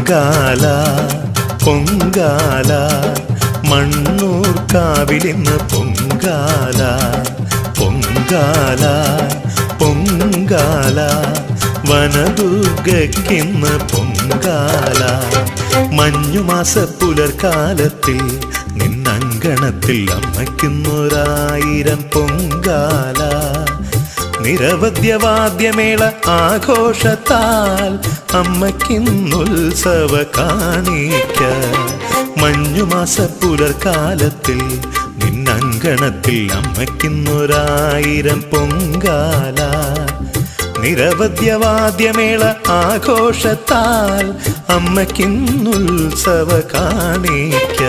പൊങ്കാല പൊങ്കാല മണ്ണൂർ കാവിലിന്ന് പൊങ്കാല പൊങ്കാല പൊങ്കാല വനദുർഗയ്ക്കിന്ന് പൊങ്കാല മഞ്ഞുമാസ പുലർക്കാലത്തിൽ നിന്നങ്കണത്തിൽ അമ്മയ്ക്കുന്നൊരായിരം പൊങ്കാല നിരവധ്യവാദ്യമേള ആഘോഷത്താൽ അമ്മയ്ക്കിന്നുത്സവ കാണിക്ക മഞ്ഞുമാസ പുലർക്കാലത്തിൽ നിന്നങ്കണത്തിൽ അമ്മയ്ക്കിന്നൊരായിരം പൊങ്കാല നിരവധ്യവാദ്യമേള ആഘോഷത്താൽ അമ്മയ്ക്കിന്നുത്സവ കാണിക്ക